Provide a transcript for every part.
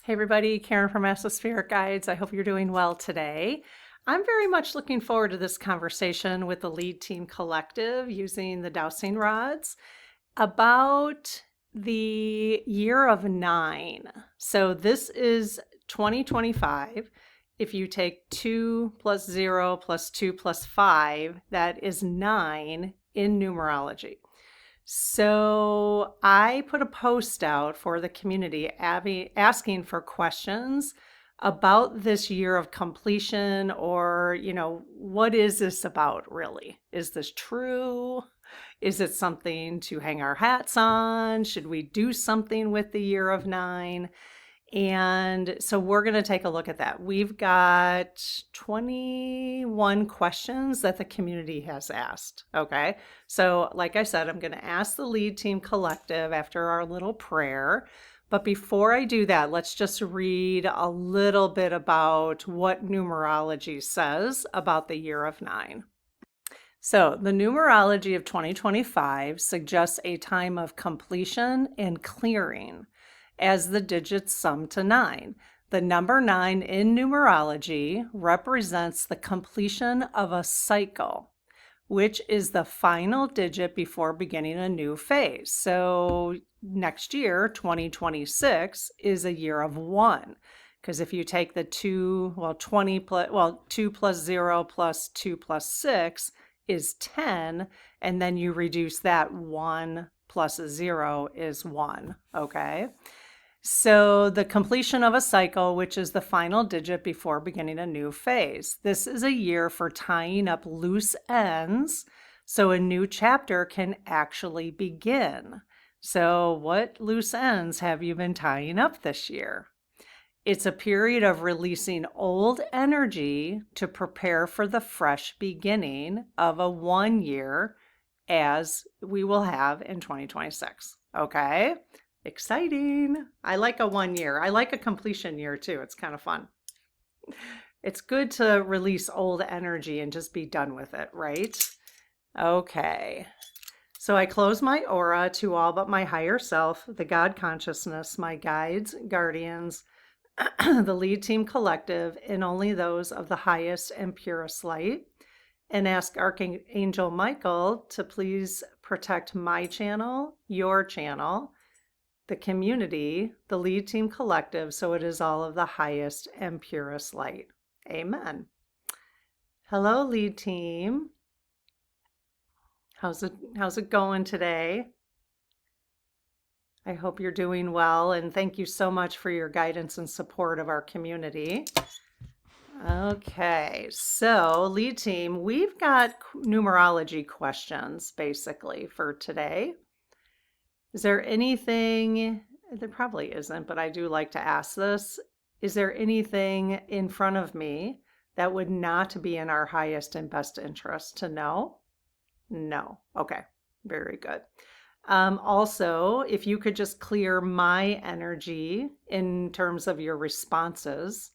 Hey everybody, Karen from Atmospheric Guides. I hope you're doing well today. I'm very much looking forward to this conversation with the Lead Team Collective using the dowsing rods about the year of 9. So this is 2025. If you take 2 plus 0 plus 2 plus 5, that is 9 in numerology. So I put a post out for the community asking for questions about this year of completion, or, what is this about really? Is this true? Is it something to hang our hats on? Should we do something with the year of 9? And so we're going to take a look at that. We've got 21 questions that the community has asked. Okay. So like I said, I'm going to ask the Lead Team Collective after our little prayer. But before I do that, let's just read a little bit about what numerology says about the year of 9. So the numerology of 2025 suggests a time of completion and clearing as the digits sum to 9. The number 9 in numerology represents the completion of a cycle, which is the final digit before beginning a new phase. So next year, 2026, is a year of 1. Because if you take the 2 plus 0 plus 2 plus 6 is 10, and then you reduce that, 1 plus 0 is 1, okay? So the completion of a cycle, which is the final digit before beginning a new phase. This is a year for tying up loose ends so a new chapter can actually begin. So what loose ends have you been tying up this year? It's a period of releasing old energy to prepare for the fresh beginning of a 1 year, as we will have in 2026. Okay? Exciting. I like a 1 year. I like a completion year too. It's kind of fun. It's good to release old energy and just be done with it, right? Okay. So I close my aura to all but my higher self, the God consciousness, my guides, guardians, the Lead Team Collective, and only those of the highest and purest light, and ask Archangel Michael to please protect my channel, your channel, the community, the Lead Team Collective, so it is all of the highest and purest light. Amen. Hello, Lead Team. How's it going today? I hope you're doing well, and thank you so much for your guidance and support of our community. Okay, so Lead Team, we've got numerology questions basically for today. Is there anything, there probably isn't, but I do like to ask this. Is there anything in front of me that would not be in our highest and best interest to know? No. Okay, very good. Also, if you could just clear my energy in terms of your responses,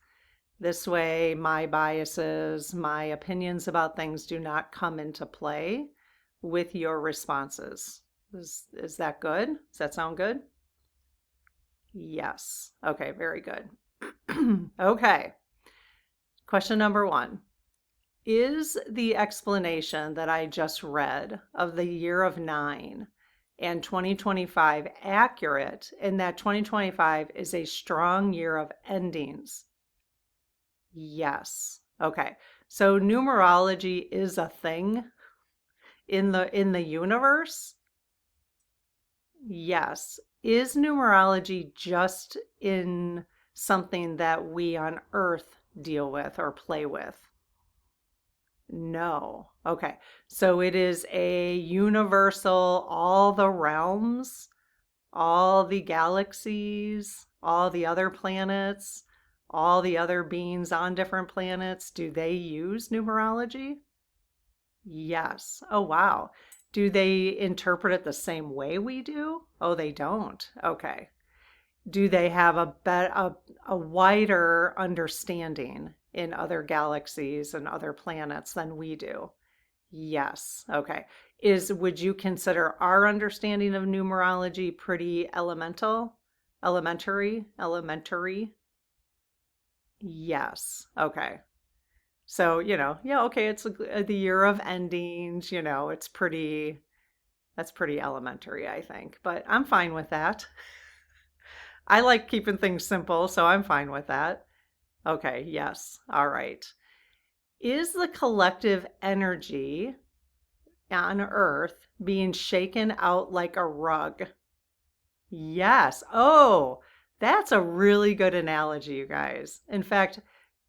this way my biases, my opinions about things do not come into play with your responses. Is that good? Does that sound good? Yes. Okay, very good. Okay. Question number 1. Is the explanation that I just read of the year of 9 and 2025 accurate in that 2025 is a strong year of endings? Yes. Okay. So numerology is a thing in the universe? Yes. Is numerology just in something that we on Earth deal with or play with? No. Okay. So it is a universal, all the realms, all the galaxies, all the other planets, all the other beings on different planets. Do they use numerology? Yes. Oh, wow. Do they interpret it the same way we do? Oh, they don't. Okay. Do they have a wider understanding in other galaxies and other planets than we do? Yes. Okay. Would you consider our understanding of numerology pretty elementary? Yes. Okay. So, yeah, okay, it's the year of endings, that's pretty elementary, I think, but I'm fine with that. I like keeping things simple, so I'm fine with that. Okay, yes. All right. Is the collective energy on Earth being shaken out like a rug? Yes. Oh, that's a really good analogy, you guys. In fact,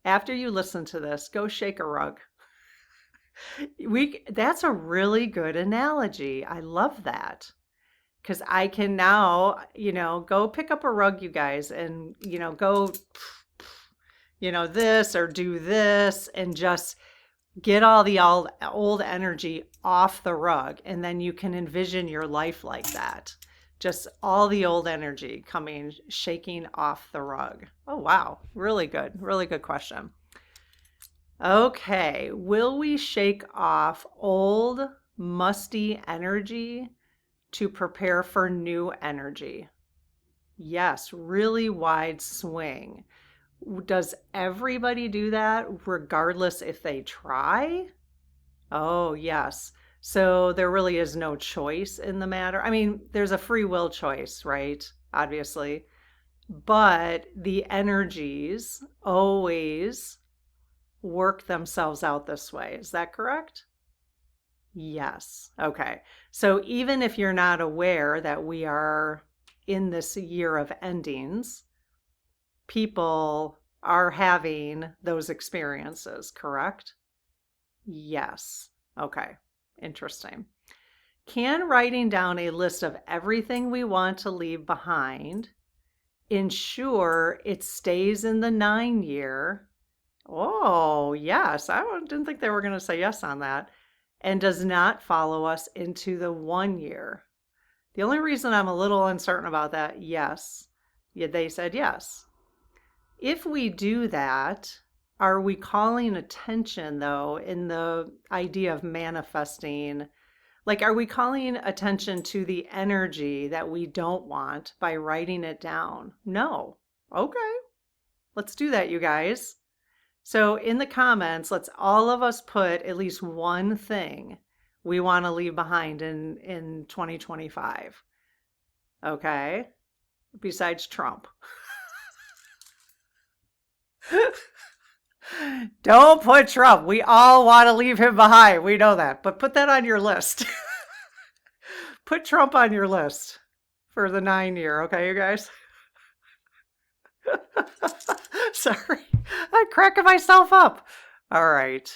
after you listen to this, go shake a rug. That's a really good analogy. I love that. Because I can now, go pick up a rug, you guys, and, go, this or do this and just get all the old energy off the rug. And then you can envision your life like that. Just all the old energy coming, shaking off the rug. Oh, wow. Really good. Really good question. Okay. Will we shake off old, musty energy to prepare for new energy? Yes, really wide swing. Does everybody do that regardless if they try? Oh, yes. So there really is no choice in the matter. I mean, there's a free will choice, right? Obviously. But the energies always work themselves out this way. Is that correct? Yes. Okay. So even if you're not aware that we are in this year of endings, people are having those experiences, correct? Yes. Okay. Interesting. Can writing down a list of everything we want to leave behind ensure it stays in the 9 year? Oh, yes. Didn't think they were going to say yes on that. And does not follow us into the 1 year. The only reason I'm a little uncertain about that, yes. Yeah, they said yes. If we do that, are we calling attention, though, in the idea of manifesting? Like, are we calling attention to the energy that we don't want by writing it down? No. Okay. Let's do that, you guys. So in the comments, let's all of us put at least one thing we want to leave behind in 2025. Okay? Besides Trump. Don't put Trump. We all want to leave him behind. We know that. But put that on your list. Put Trump on your list for the 9 year. Okay, you guys? Sorry. I'm cracking myself up. All right.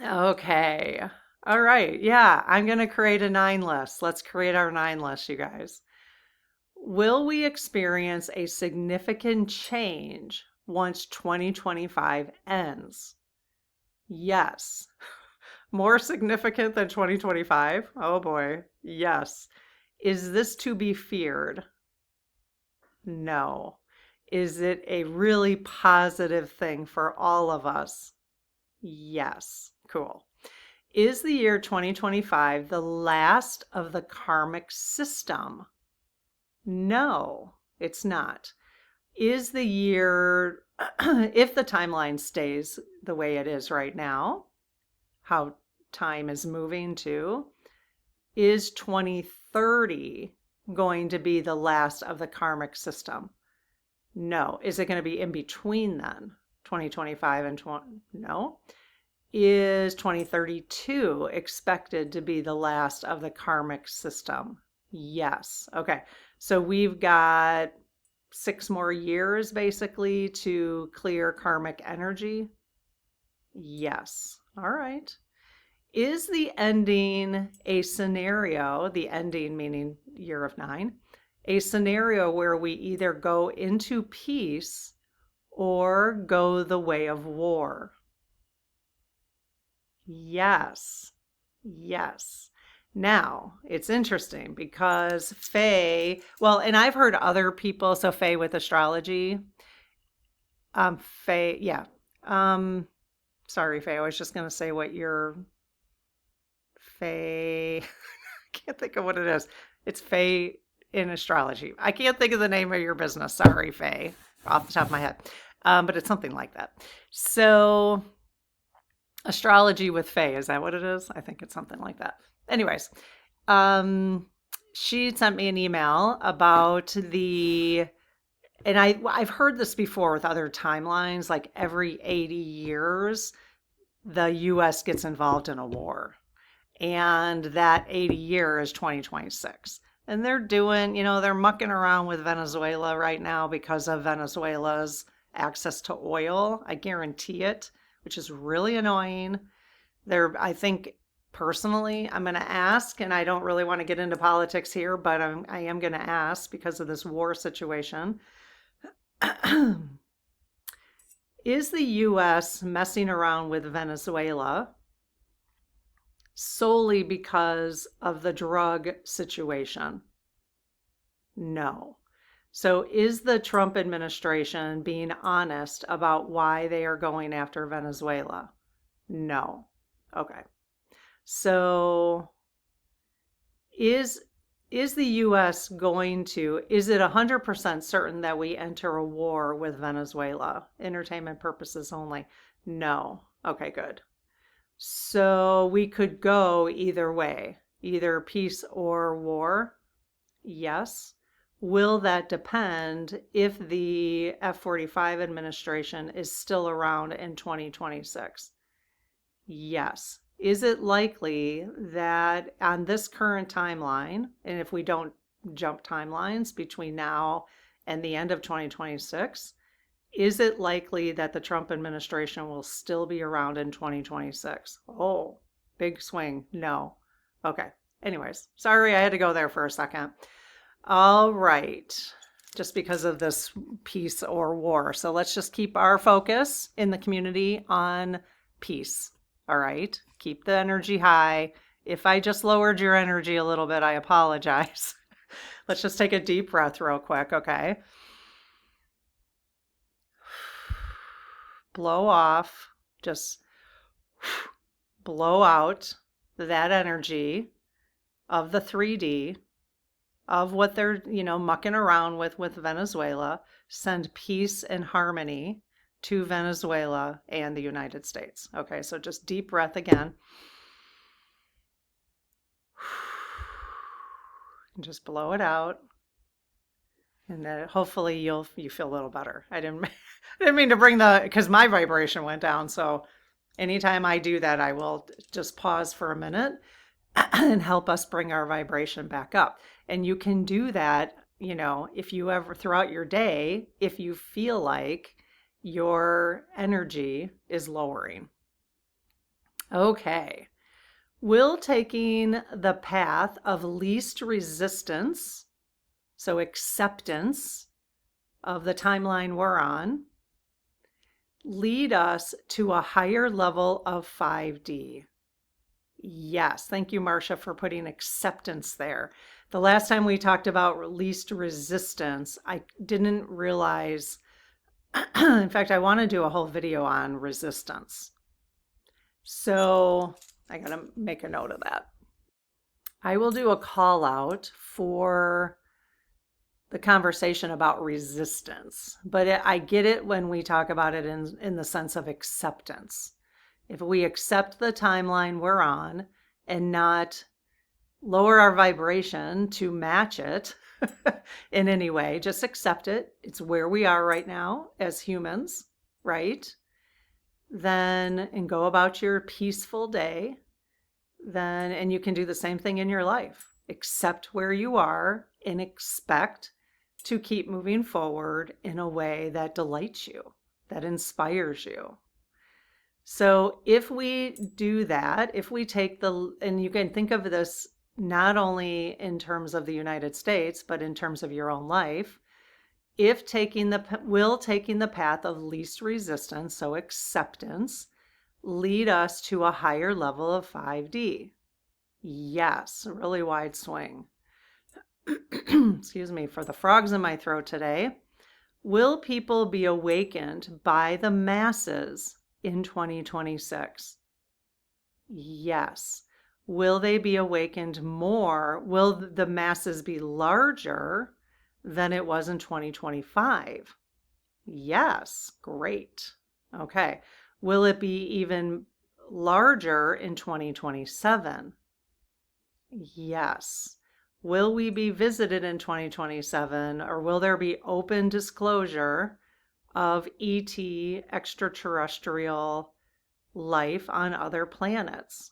Okay. All right. Yeah, I'm going to create a 9 list. Let's create our 9 list, you guys. Will we experience a significant change once 2025 ends? Yes. More significant than 2025? Oh boy. Yes. Is this to be feared? No. Is it a really positive thing for all of us? Yes. Cool. Is the year 2025 the last of the karmic system? No, it's not. Is the year, if the timeline stays the way it is right now, how time is moving to, is 2030 going to be the last of the karmic system? No. Is it going to be in between then? 2025 and 20? No. Is 2032 expected to be the last of the karmic system? Yes. Okay. So we've got 6 more years basically to clear karmic energy. Yes. All right. Is the ending a scenario, the ending meaning year of 9, a scenario where we either go into peace or go the way of war? Yes. Yes. Now, it's interesting because Faye, well, and I've heard other people, so Faye with astrology, Faye, yeah. Sorry, Faye, I was just going to say what your Faye, I can't think of what it is. It's Faye in astrology. I can't think of the name of your business. Sorry, Faye, off the top of my head. But it's something like that. So astrology with Faye, is that what it is? I think it's something like that. Anyways, she sent me an email about and I've heard this before with other timelines, like every 80 years, the US gets involved in a war. And that 80 year is 2026. And they're doing, they're mucking around with Venezuela right now because of Venezuela's access to oil. I guarantee it, which is really annoying. I think personally, I'm going to ask, and I don't really want to get into politics here, but I am going to ask because of this war situation. Is the US messing around with Venezuela solely because of the drug situation? No. So is the Trump administration being honest about why they are going after Venezuela? No. Okay. So is the US going to, is it 100% certain that we enter a war with Venezuela? Entertainment purposes only? No. Okay, good. So we could go either way, either peace or war. Yes. Will that depend if the F-45 administration is still around in 2026? Yes. Is it likely that on this current timeline, and if we don't jump timelines between now and the end of 2026, is it likely that the Trump administration will still be around in 2026? Oh, big swing. No. Okay. Anyways, sorry I had to go there for a second. All right. Just because of this peace or war. So let's just keep our focus in the community on peace. All right. Keep the energy high. If I just lowered your energy a little bit, I apologize. Let's just take a deep breath real quick. Okay. Blow off, just blow out that energy of the 3D, of what they're, mucking around with Venezuela. Send peace and harmony to Venezuela and the United States. Okay, so just deep breath again. And just blow it out. And then hopefully you feel a little better. I didn't mean to bring because my vibration went down. So anytime I do that, I will just pause for a minute and help us bring our vibration back up. And you can do that, if you ever throughout your day, if you feel like your energy is lowering. Okay. Will taking the path of least resistance, so acceptance of the timeline we're on, lead us to a higher level of 5D? Yes. Thank you, Marcia, for putting acceptance there. The last time we talked about least resistance, I didn't realize, in fact, I want to do a whole video on resistance. So I got to make a note of that. I will do a call out for the conversation about resistance, but I get it when we talk about it in the sense of acceptance. If we accept the timeline we're on and not lower our vibration to match it in any way, just accept it. It's where we are right now as humans, right? Then, and go about your peaceful day, and you can do the same thing in your life. Accept where you are and expect to keep moving forward in a way that delights you, that inspires you. So if we do that, if we take and you can think of this not only in terms of the United States, but in terms of your own life, if taking the path of least resistance, so acceptance, lead us to a higher level of 5D? Yes, a really wide swing. Excuse me for the frogs in my throat today. Will people be awakened by the masses in 2026? Yes. Will they be awakened more? Will the masses be larger than it was in 2025? Yes, great. Okay. Will it be even larger in 2027? Yes. Will we be visited in 2027, or will there be open disclosure of ET extraterrestrial life on other planets?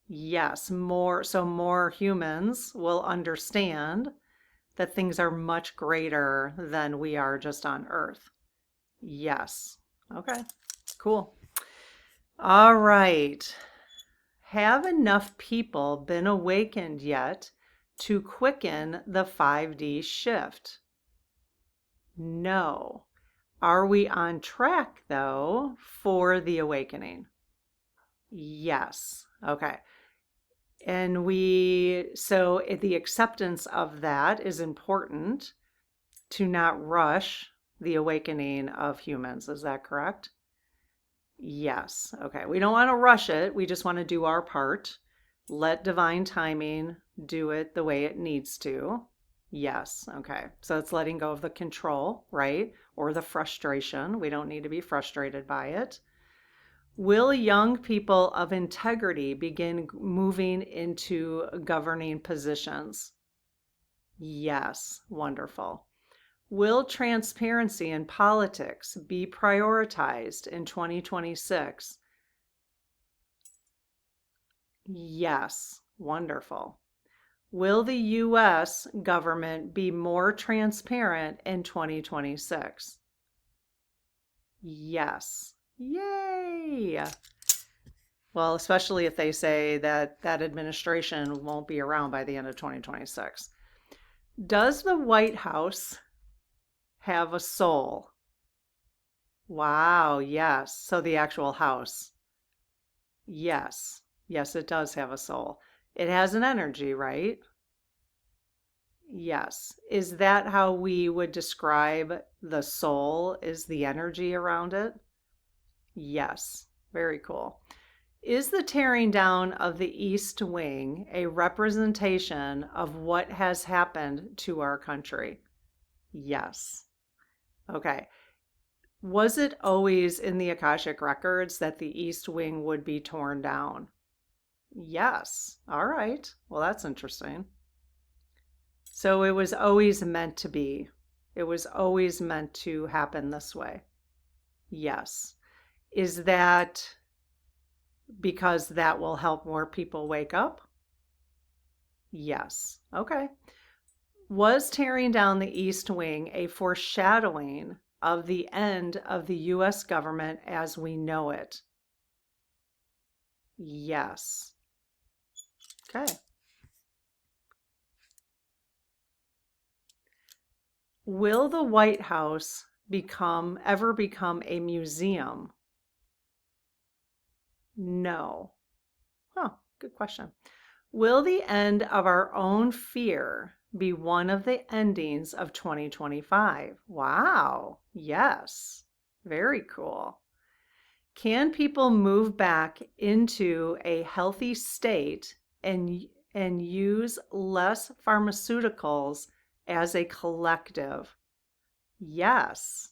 Yes, more humans will understand that things are much greater than we are just on Earth. Yes. Okay, cool. All right. Have enough people been awakened yet to quicken the 5D shift? No. Are we on track, though, for the awakening? Yes. Okay. And so the acceptance of that is important to not rush the awakening of humans. Is that correct? Yes. Okay. We don't want to rush it. We just want to do our part. Let divine timing do it the way it needs to. Yes. Okay. So it's letting go of the control, right? Or the frustration. We don't need to be frustrated by it. Will young people of integrity begin moving into governing positions? Yes. Wonderful. Will transparency in politics be prioritized in 2026? Yes, wonderful. Will the US government be more transparent in 2026? Yes. Yay! Well, especially if they say that that administration won't be around by the end of 2026. Does the White House have a soul? Wow, yes. So the actual house. Yes. Yes, it does have a soul. It has an energy, right? Yes. Is that how we would describe the soul? Is the energy around it? Yes. Very cool. Is the tearing down of the East Wing a representation of what has happened to our country? Yes. Okay. Was it always in the Akashic records that the East Wing would be torn down? Yes. All right. Well, that's interesting. So it was always meant to be. It was always meant to happen this way. Yes. Is that because that will help more people wake up? Yes. Okay. Was tearing down the East Wing a foreshadowing of the end of the US government as we know it? Yes. Okay. Will the White House ever become a museum? No. Huh, good question. Will the end of our own fear be one of the endings of 2025? Wow. Yes. Very cool. Can people move back into a healthy state and use less pharmaceuticals as a collective? Yes.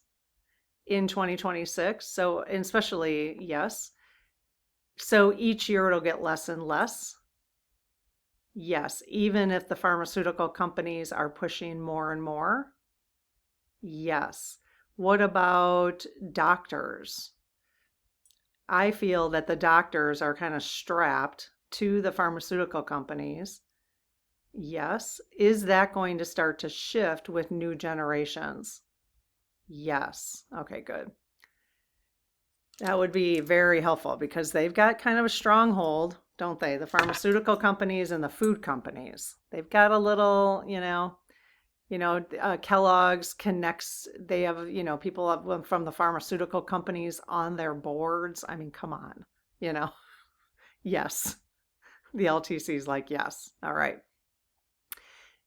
In 2026. So, and especially, yes. So each year it'll get less and less. Yes, even if the pharmaceutical companies are pushing more and more. Yes. What about doctors? I feel that the doctors are kind of strapped to the pharmaceutical companies. Yes. Is that going to start to shift with new generations? Yes. Okay, good. That would be very helpful because they've got kind of a stronghold, don't they? The pharmaceutical companies and the food companies. They've got a little, Kellogg's connects, they have, people from the pharmaceutical companies on their boards. I mean, come on, you know. Yes. The LTC is like, yes. All right.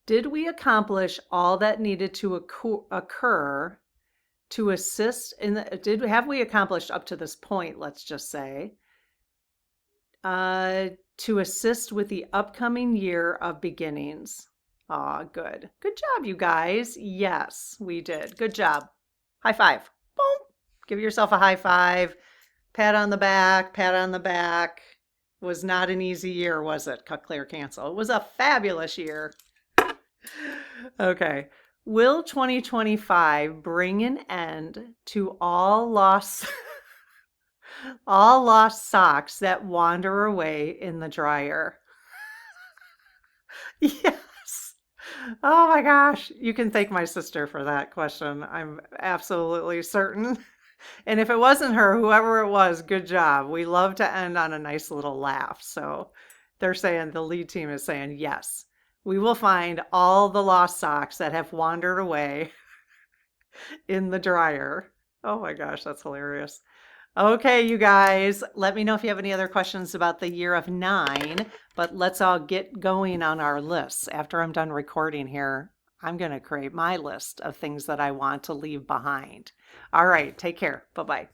Did we accomplish all that needed to occur to assist in have we accomplished up to this point, let's just say, to assist with the upcoming year of beginnings? Good. Good job, you guys. Yes, we did. Good job. High five. Boom. Give yourself a high five. Pat on the back, pat on the back. Was not an easy year, was it? Cut, clear, cancel. It was a fabulous year. Okay. Will 2025 bring an end to all lost all lost socks that wander away in the dryer? Yes. Oh my gosh. You can thank my sister for that question. I'm absolutely certain. And if it wasn't her, whoever it was, good job. We love to end on a nice little laugh. So they're saying, the lead team is saying, yes, we will find all the lost socks that have wandered away in the dryer. Oh my gosh, that's hilarious. Okay, you guys, let me know if you have any other questions about the year of 9, but let's all get going on our lists. After I'm done recording here, I'm going to create my list of things that I want to leave behind. All right, take care. Bye-bye.